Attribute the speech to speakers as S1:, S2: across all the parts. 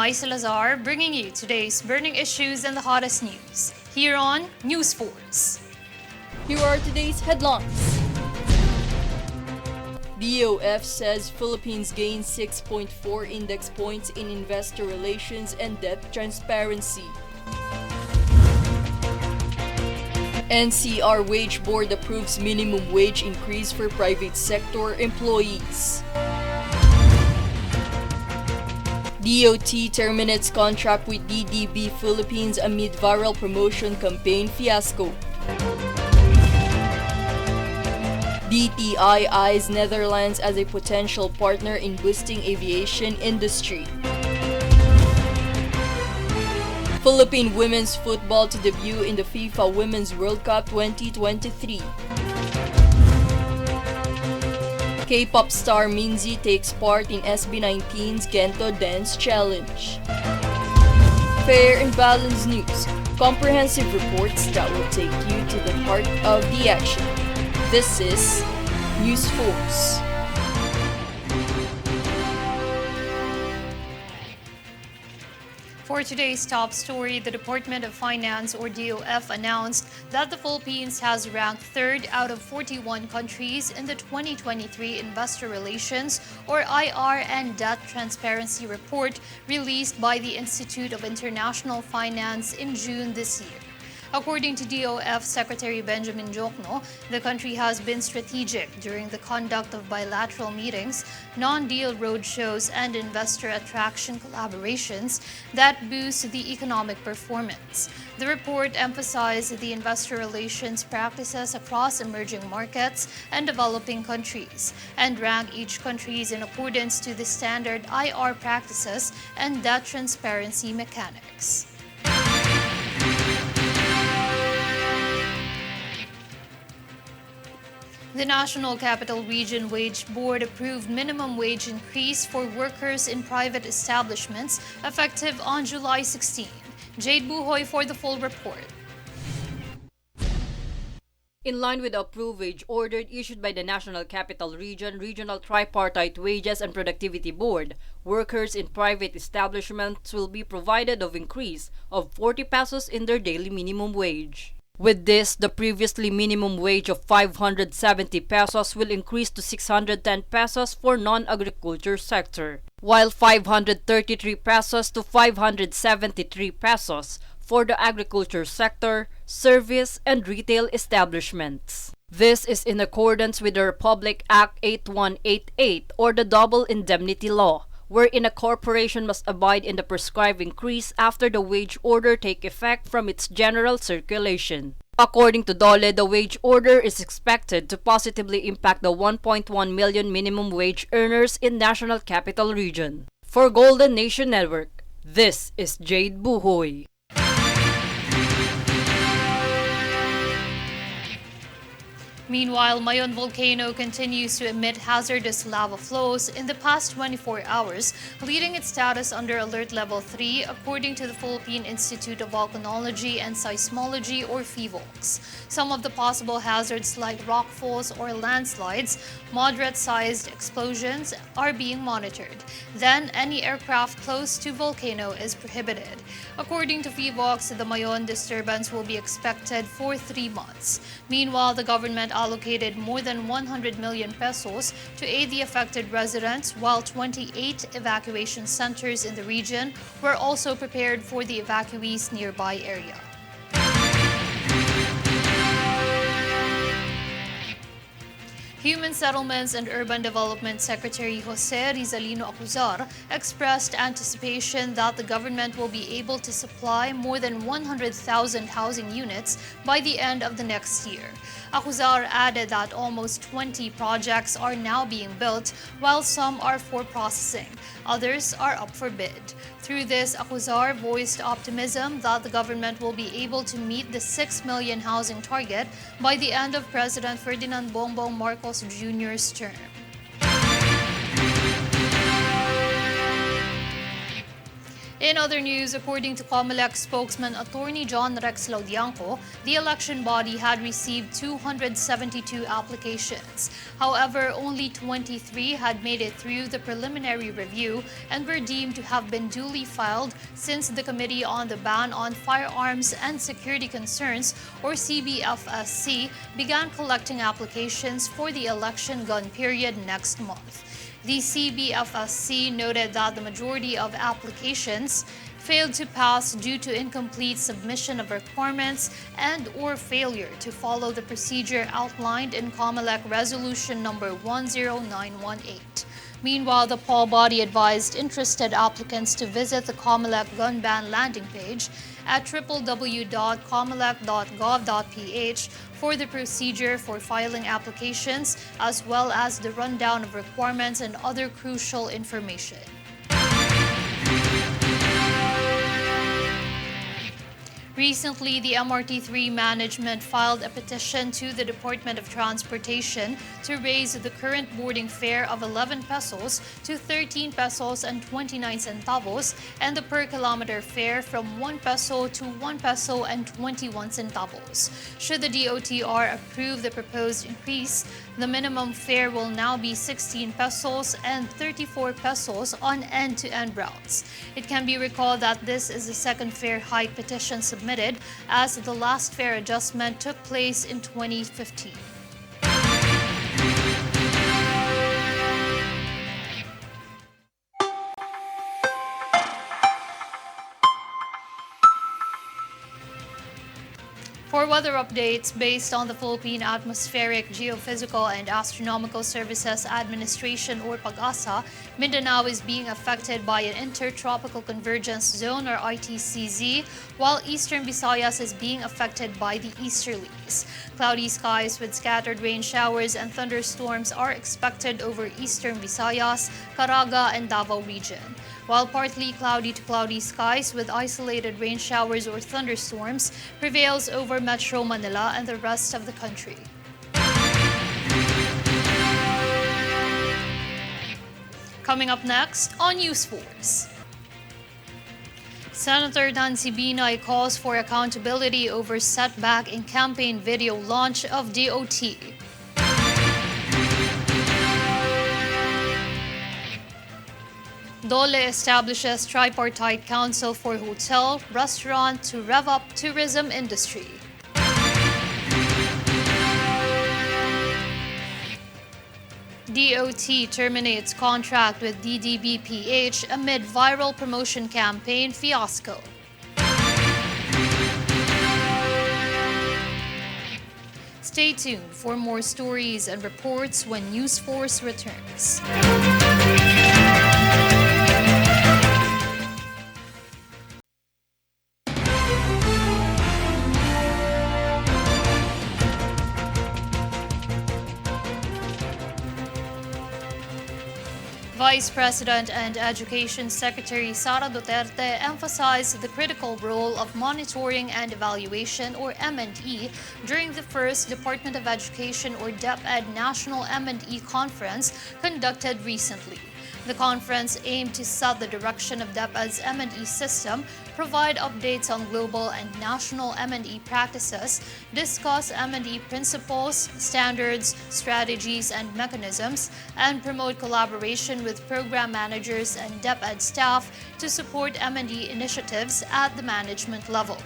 S1: Binay Salazar, bringing you today's burning issues and the hottest news here on Newsforce.
S2: Here are today's headlines. DOF says Philippines gained 6.4 index points in investor relations and debt transparency. NCR Wage Board approves minimum wage increase for private sector employees. DOT terminates contract with DDB Philippines amid viral promotion campaign Fiasco. DTI eyes Netherlands as a potential partner in boosting aviation industry. Philippine women's football to debut in the FIFA Women's World Cup 2023. K-pop star Minzy takes part in SB19'S Gento Dance Challenge. Fair and balanced news, comprehensive reports that will take you to the heart of the action. This is Newsforce.
S1: For today's top story, the Department of Finance, or DOF, announced that the Philippines has ranked 3rd out of 41 countries in the 2023 Investor Relations, or IR, and Debt Transparency Report released by the Institute of International Finance in June this year. According to DOF Secretary Benjamin Jokno, the country has been strategic during the conduct of bilateral meetings, non-deal roadshows, and investor attraction collaborations that boost the economic performance. The report emphasized the investor relations practices across emerging markets and developing countries, and ranked each country in accordance to the standard IR practices and debt transparency mechanics. The National Capital Region Wage Board approved minimum wage increase for workers in private establishments effective on July 16. Jade Buhoy for the full report.
S3: In line with the approved wage order issued by the National Capital Region Regional Tripartite Wages and Productivity Board, workers in private establishments will be provided of increase of 40 pesos in their daily minimum wage. With this, the previously minimum wage of 570 pesos will increase to 610 pesos for non-agriculture sector, while 533 pesos to 573 pesos for the agriculture sector, service, and retail establishments. This is in accordance with the Republic Act 8188, or the Double Indemnity Law, wherein a corporation must abide in the prescribed increase after the wage order take effect from its general circulation. According to DOLE, the wage order is expected to positively impact the 1.1 million minimum wage earners in National Capital Region. For Golden Nation Network, this is Jade Buhoy.
S1: Meanwhile, Mayon volcano continues to emit hazardous lava flows in the past 24 hours, leading its status under Alert Level 3, according to the Philippine Institute of Volcanology and Seismology, or PHIVOLCS. Some of the possible hazards, like rockfalls or landslides, moderate-sized explosions, are being monitored. Then, any aircraft close to volcano is prohibited. According to PHIVOLCS, the Mayon disturbance will be expected for 3 months. Meanwhile, the government allocated more than 100 million pesos to aid the affected residents, while 28 evacuation centers in the region were also prepared for the evacuees' nearby area. Human Settlements and Urban Development Secretary Jose Rizalino Acuzar expressed anticipation that the government will be able to supply more than 100,000 housing units by the end of the next year. Acuzar added that almost 20 projects are now being built, while some are for processing. Others are up for bid. Through this, Acuzar voiced optimism that the government will be able to meet the 6 million housing target by the end of President Ferdinand Bongbong Marcos Jr.'s term. In other news, according to COMELEC spokesman Attorney John Rex Laudianco, the election body had received 272 applications. However, only 23 had made it through the preliminary review and were deemed to have been duly filed since the Committee on the Ban on Firearms and Security Concerns, or CBFSC, began collecting applications for the election gun period next month. The CBFSC noted that the majority of applications failed to pass due to incomplete submission of requirements and/or failure to follow the procedure outlined in COMELEC Resolution number 10918. Meanwhile, the poll body advised interested applicants to visit the COMELEC gun ban landing page at www.comelec.gov.ph for the procedure for filing applications, as well as the rundown of requirements and other crucial information. Recently, the MRT3 management filed a petition to the Department of Transportation to raise the current boarding fare of 11 pesos to 13 pesos and 29 centavos and the per kilometer fare from 1 peso to 1 peso and 21 centavos. Should the DOTR approve the proposed increase, the minimum fare will now be 16 pesos and 34 pesos on end-to-end routes. It can be recalled that this is the second fare hike petition submitted, as the last fare adjustment took place in 2015. For weather updates based on the Philippine Atmospheric, Geophysical and Astronomical Services Administration, or PAGASA, Mindanao is being affected by an intertropical convergence zone, or ITCZ, while eastern Visayas is being affected by the easterlies. Cloudy skies with scattered rain showers and thunderstorms are expected over eastern Visayas, Caraga and Davao region, while partly cloudy to cloudy skies with isolated rain showers or thunderstorms prevails over Metro Manila and the rest of the country. Coming up next on Newsforce. Senator Nancy Binay calls for accountability over setback in campaign video launch of DOT. DOLE establishes tripartite council for hotel, restaurant to rev up tourism industry. DOT terminates contract with DDBPH amid viral promotion campaign Fiasco. Stay tuned for more stories and reports when Newsforce returns. Vice President and Education Secretary Sara Duterte emphasized the critical role of monitoring and evaluation, or M&E, during the first Department of Education, or DepEd, National M&E Conference conducted recently. The conference aimed to set the direction of DepEd's M&E system, provide updates on global and national M&E practices, discuss M&E principles, standards, strategies, and mechanisms, and promote collaboration with program managers and DepEd staff to support M&E initiatives at the management level.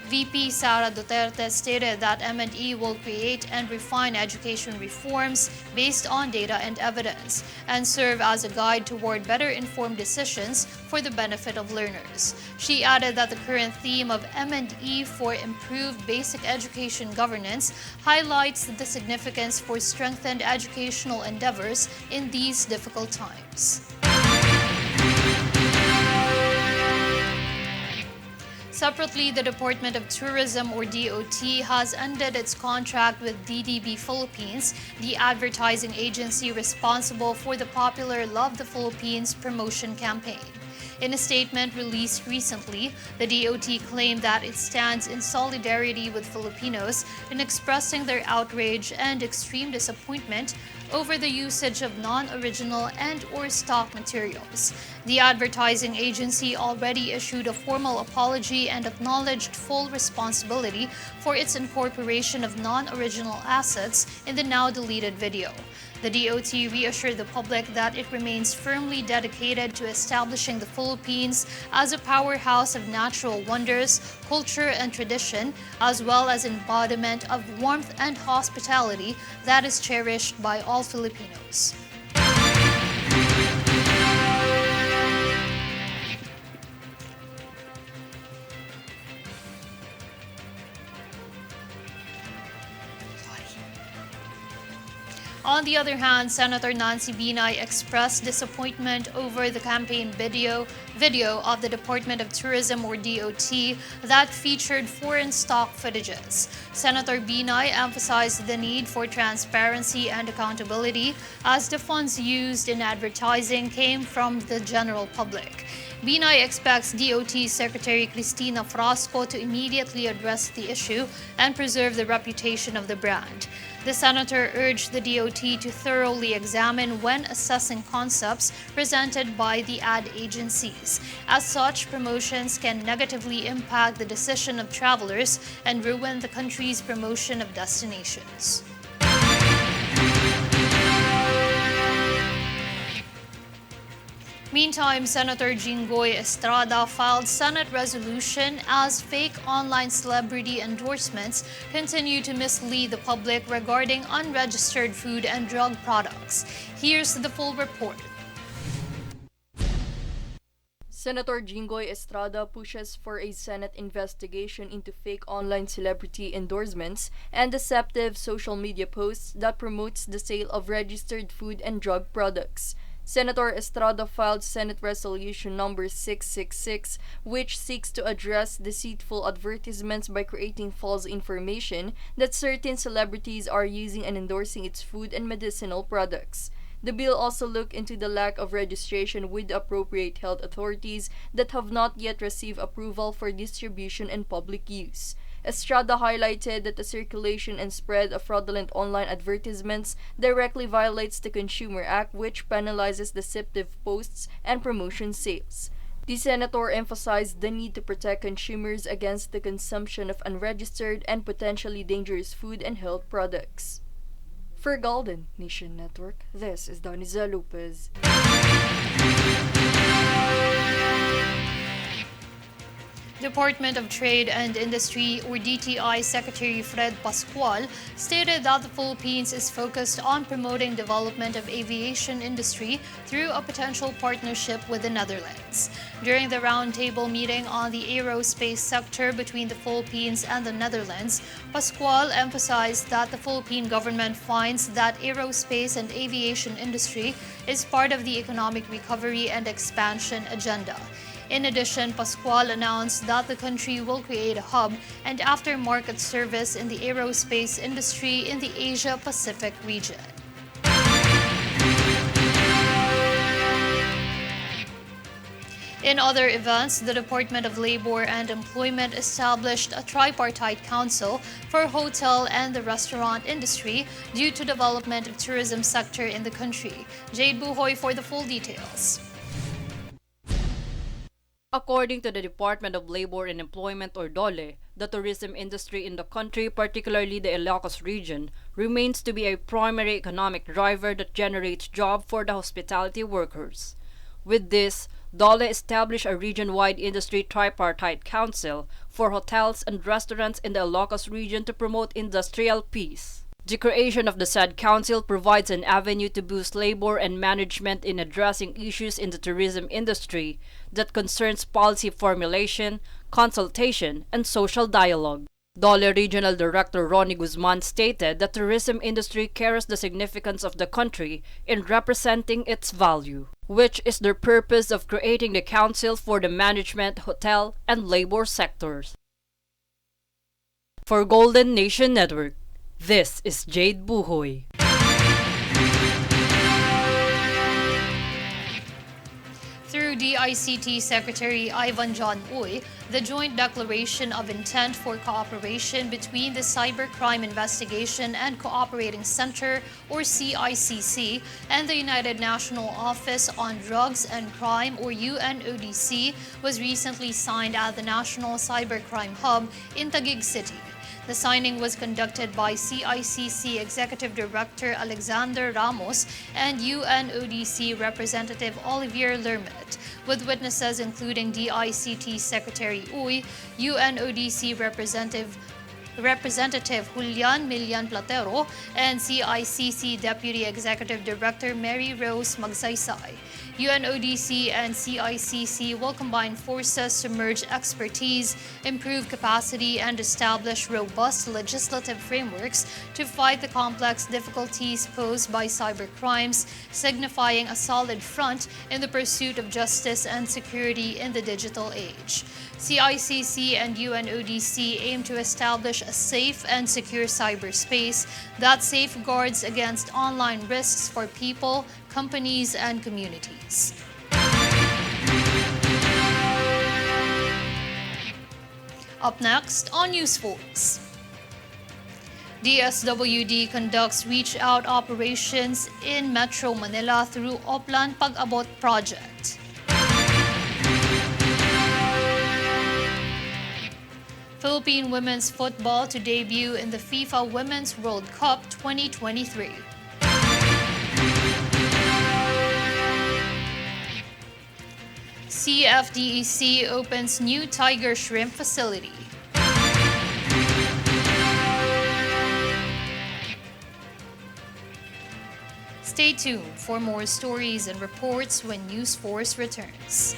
S1: VP Sara Duterte stated that M&E will create and refine education reforms based on data and evidence and serve as a guide toward better informed decisions for the benefit of learners. She added that the current theme of M&E for improved basic education governance highlights the significance for strengthened educational endeavors in these difficult times. Separately, the Department of Tourism, or DOT, has ended its contract with DDB Philippines, the advertising agency responsible for the popular Love the Philippines promotion campaign. In a statement released recently, the DOT claimed that it stands in solidarity with Filipinos in expressing their outrage and extreme disappointment over the usage of non-original and/or stock materials. The advertising agency already issued a formal apology and acknowledged full responsibility for its incorporation of non-original assets in the now-deleted video. The DOT reassured the public that it remains firmly dedicated to establishing the Philippines as a powerhouse of natural wonders, culture, and tradition, as well as embodiment of warmth and hospitality that is cherished by all Filipinos. On the other hand, Senator Nancy Binay expressed disappointment over the campaign video of the Department of Tourism or DOT that featured foreign stock footages. Senator Binay emphasized the need for transparency and accountability as the funds used in advertising came from the general public. Binay expects DOT Secretary Cristina Fiasco to immediately address the issue and preserve the reputation of the brand. The senator urged the DOT to thoroughly examine when assessing concepts presented by the ad agencies. As such, promotions can negatively impact the decision of travelers and ruin the country's promotion of destinations. Meantime, Senator Jinggoy Estrada filed Senate resolution as fake online celebrity endorsements continue to mislead the public regarding unregistered food and drug products. Here's the full report.
S2: Senator Jinggoy Estrada pushes for a Senate investigation into fake online celebrity endorsements and deceptive social media posts that promotes the sale of registered food and drug products. Senator Estrada filed Senate Resolution number 666, which seeks to address deceitful advertisements by creating false information that certain celebrities are using and endorsing its food and medicinal products. The bill also looked into the lack of registration with the appropriate health authorities that have not yet received approval for distribution and public use. Estrada highlighted that the circulation and spread of fraudulent online advertisements directly violates the Consumer Act, which penalizes deceptive posts and promotion sales. The senator emphasized the need to protect consumers against the consumption of unregistered and potentially dangerous food and health products. For Golden Nation Network, this is Doniza Lopez.
S1: Department of Trade and Industry or DTI Secretary Fred Pascual stated that the Philippines is focused on promoting development of aviation industry through a potential partnership with the Netherlands. During the roundtable meeting on the aerospace sector between the Philippines and the Netherlands, Pascual emphasized that the Philippine government finds that aerospace and aviation industry is part of the economic recovery and expansion agenda. In addition, Pascual announced that the country will create a hub and aftermarket service in the aerospace industry in the Asia-Pacific region. In other events, the Department of Labor and Employment established a tripartite council for hotel and the restaurant industry due to development of tourism sector in the country. Jade Buhoy for the full details.
S3: According to the Department of Labor and Employment or DOLE, the tourism industry in the country, particularly the Ilocos region, remains to be a primary economic driver that generates jobs for the hospitality workers. With this, DOLE established a region-wide industry tripartite council for hotels and restaurants in the Ilocos region to promote industrial peace. The creation of the said council provides an avenue to boost labor and management in addressing issues in the tourism industry that concerns policy formulation, consultation, and social dialogue. DOLE Regional Director Ronnie Guzman stated that the tourism industry carries the significance of the country in representing its value, which is the purpose of creating the council for the management, hotel, and labor sectors. For Golden Nation Network, this is Jade Buhoy.
S1: Through DICT Secretary Ivan John Uy, the joint declaration of intent for cooperation between the Cybercrime Investigation and Cooperating Center, or CICC, and the United National Office on Drugs and Crime, or UNODC, was recently signed at the National Cybercrime Hub in Taguig City. The signing was conducted by CICC Executive Director Alexander Ramos and UNODC Representative Olivier Lermet, with witnesses including DICT Secretary Uy, UNODC Representative Julian Milian Platero, and CICC Deputy Executive Director Mary Rose Magsaysay. UNODC and CICC will combine forces to merge expertise, improve capacity, and establish robust legislative frameworks to fight the complex difficulties posed by cybercrimes, signifying a solid front in the pursuit of justice and security in the digital age. CICC and UNODC aim to establish a safe and secure cyberspace that safeguards against online risks for people, companies, and communities. Up next on Newsforce. DSWD conducts reach-out operations in Metro Manila through Oplan Pag-abot project. Philippine women's football to debut in the FIFA Women's World Cup 2023. CFDEC opens new tiger shrimp facility. Stay tuned for more stories and reports when Newsforce returns.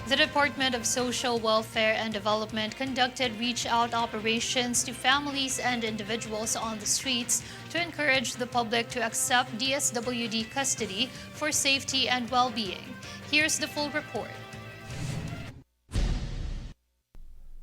S1: The Department of Social Welfare and Development conducted reach-out operations to families and individuals on the streets to encourage the public to accept DSWD custody for safety and well-being. Here's the full report.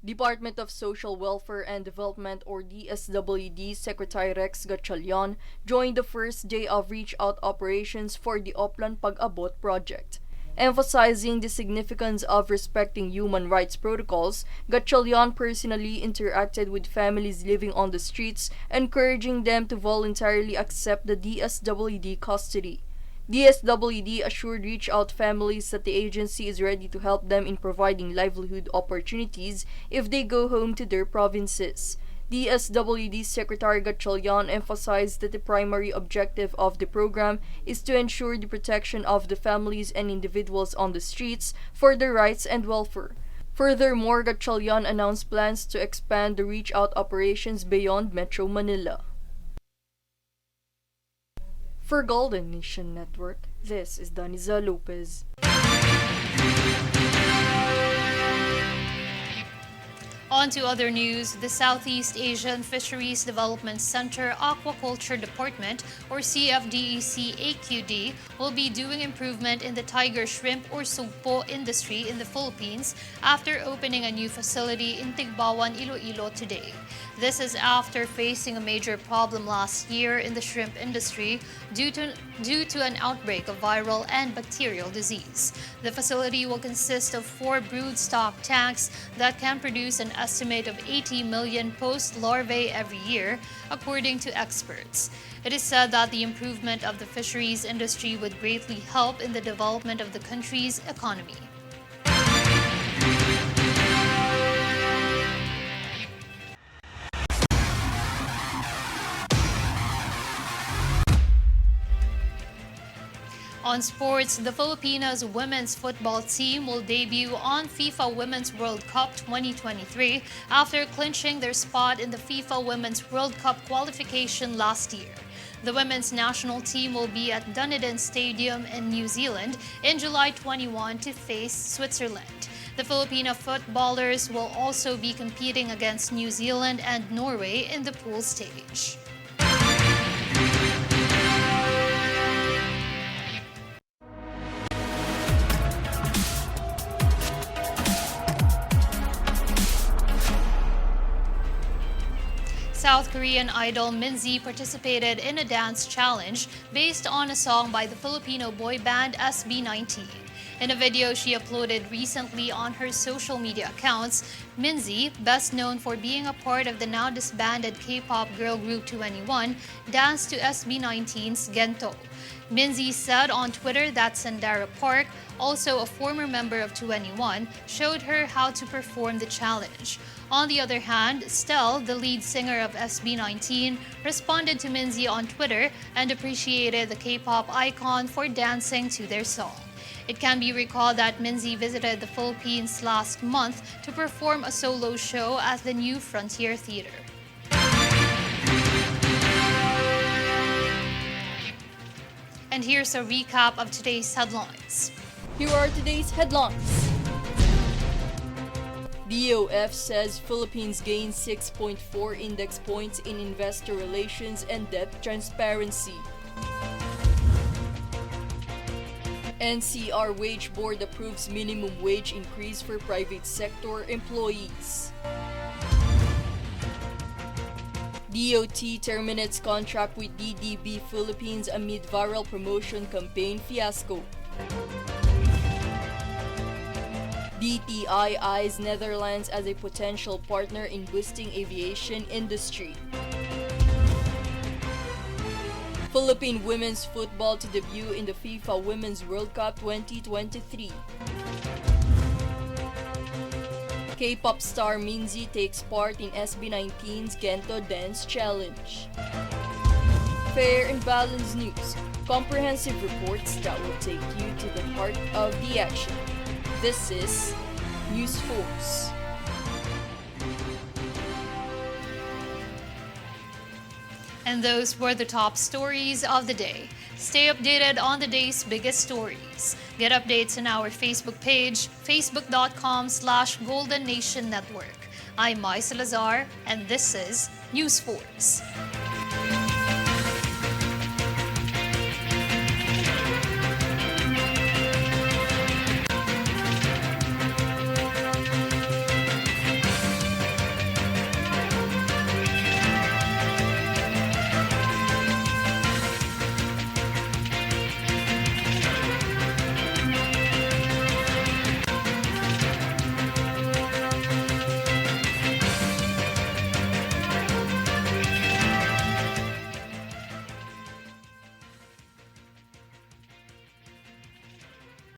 S2: Department of Social Welfare and Development, or DSWD, Secretary Rex Gatchalian joined the first day of reach-out operations for the Oplan Pag-abot project. Emphasizing the significance of respecting human rights protocols, Gatchalian personally interacted with families living on the streets, encouraging them to voluntarily accept the DSWD custody. DSWD assured reach-out families that the agency is ready to help them in providing livelihood opportunities if they go home to their provinces. DSWD Secretary Gatchalian emphasized that the primary objective of the program is to ensure the protection of the families and individuals on the streets for their rights and welfare. Furthermore, Gatchalian announced plans to expand the reach-out operations beyond Metro Manila. For Golden Nation Network, this is Daniza Lopez.
S1: On to other news, the Southeast Asian Fisheries Development Center Aquaculture Department, or CFDEC AQD, will be doing improvement in the tiger shrimp or sugpo industry in the Philippines after opening a new facility in Tigbawan, Iloilo today. This is after facing a major problem last year in the shrimp industry due to an outbreak of viral and bacterial disease. The facility will consist of 4 brood stock tanks that can produce an estimate of 80 million post-larvae every year, according to experts. It is said that the improvement of the fisheries industry would greatly help in the development of the country's economy. On sports, the Filipinas women's football team will debut on FIFA Women's World Cup 2023 after clinching their spot in the FIFA Women's World Cup qualification last year. The women's national team will be at Dunedin Stadium in New Zealand in July 21 to face Switzerland. The Filipino footballers will also be competing against New Zealand and Norway in the pool stage. South Korean idol Minzy participated in a dance challenge based on a song by the Filipino boy band SB19. In a video she uploaded recently on her social media accounts, Minzy, best known for being a part of the now disbanded K-pop girl group 2NE1, danced to SB19'S Gento. Minzy said on Twitter that Sandara Park, also a former member of 2NE1, showed her how to perform the challenge. On the other hand, Stell, the lead singer of SB19, responded to Minzy on Twitter and appreciated the K-pop icon for dancing to their song. It can be recalled that Minzy visited the Philippines last month to perform a solo show at the New Frontier Theater. And here's a recap of today's headlines.
S2: Here are today's headlines. DOF says Philippines gained 6.4 index points in investor relations and debt transparency. NCR Wage Board approves minimum wage increase for private sector employees. DOT terminates contract with DDB Philippines amid viral promotion campaign Fiasco. DTI eyes Netherlands as a potential partner in boosting aviation industry. Philippine women's football to debut in the FIFA Women's World Cup 2023. K-pop star Minzy takes part in SB19'S Gento Dance Challenge. Fair and balanced news, comprehensive reports that will take you to the heart of the action. This is Newsforce.
S1: And those were the top stories of the day. Stay updated on the day's biggest stories. Get updates on our Facebook page, facebook.com/Golden Nation Network. I'm Mai Salazar, and this is Newsforce.